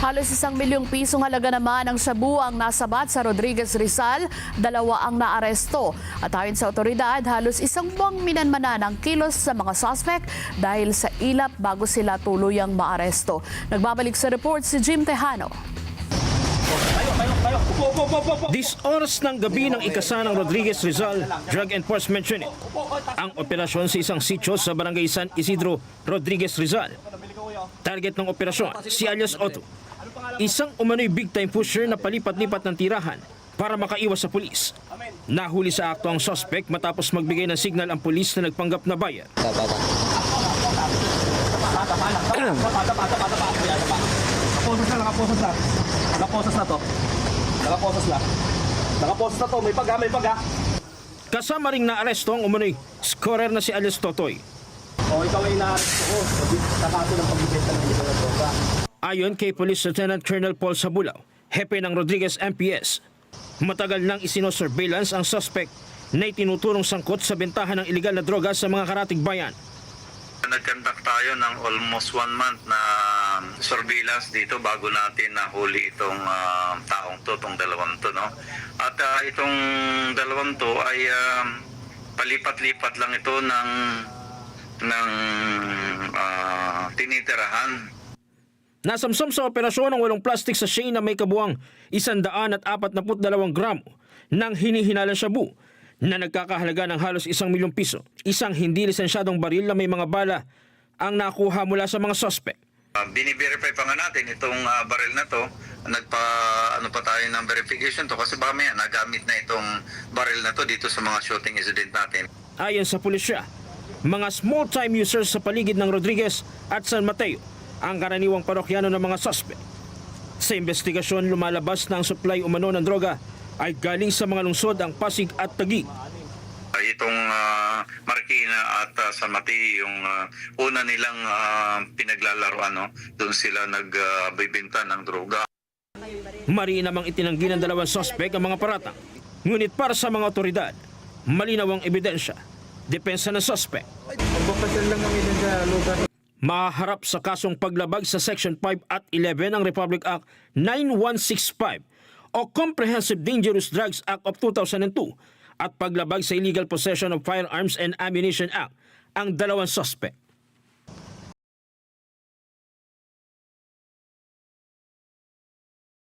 Halos 1 milyong pisong halaga naman ang shabu ang nasabat sa Rodriguez Rizal, 2 ang naaresto. At ayon sa otoridad, halos 1 buwang minanmanan ang kilos sa mga suspect dahil sa ilap bago sila tuluyang maaresto. Nagbabalik sa report si Jim Tejano. Dis oras ng gabi ng ikasa ng Rodriguez Rizal Drug Enforcement Unit. Ang operasyon sa isang sitio sa barangay San Isidro, Rodriguez Rizal. Target ng operasyon, si alias Otto. Isang umano'y big-time pusher na palipat-lipat ng tirahan para makaiwas sa pulis. Nahuli sa akto ang suspect matapos magbigay ng signal ang pulis na nagpanggap na buyer. Nakaposas na to, may pag. Kasama ring naaresto ang umano'y scorer na si alias Totoy. O, ikaw ay naaresto ko sa kaso ng pagbibenta ng illegal na droga. Ayon kay Police Lieutenant Colonel Paul Sabulaw, hepe ng Rodriguez MPS, matagal nang isinosurveillance ang suspect na itinuturong sangkot sa bentahan ng iligal na droga sa mga karatig bayan. Nag-conduct tayo ng almost 1 month na surveillance dito bago natin nahuli itong taong to, itong dalawang to, no? At itong dalawang to ay palipat-lipat lang ito ng tinitirahan. Nasamsam sa operasyon ang 8 plastic sachet na may kabuang 142 gramo ng hinihinalang shabu na nagkakahalaga ng halos 1 milyong piso. Isang hindi lisensyadong baril na may mga bala ang nakuha mula sa mga suspect. Bini-verify pa nga natin itong baril na to. Ano pa tayo ng verification to kasi baka maya nagamit na itong baril na to dito sa mga shooting incident natin. Ayon sa pulisya, mga small-time users sa paligid ng Rodriguez at San Mateo ang karaniwang parokyano ng mga suspect. Sa investigasyon, lumalabas na ang supply umano ng droga ay galing sa mga lungsod ang Pasig at Taguig. Itong Marikina at San Mateo, yung una nilang pinaglalaroan, no? Doon sila nagbibenta ng droga. Mariin namang itinanggi ng 2 suspect ang mga paratang. Ngunit para sa mga otoridad, malinaw ang ebidensya. Depensa ng suspect. Maharap sa kasong paglabag sa Section 5 at 11 ng Republic Act 9165 o Comprehensive Dangerous Drugs Act of 2002 at paglabag sa Illegal Possession of Firearms and Ammunition Act ang 2 suspect.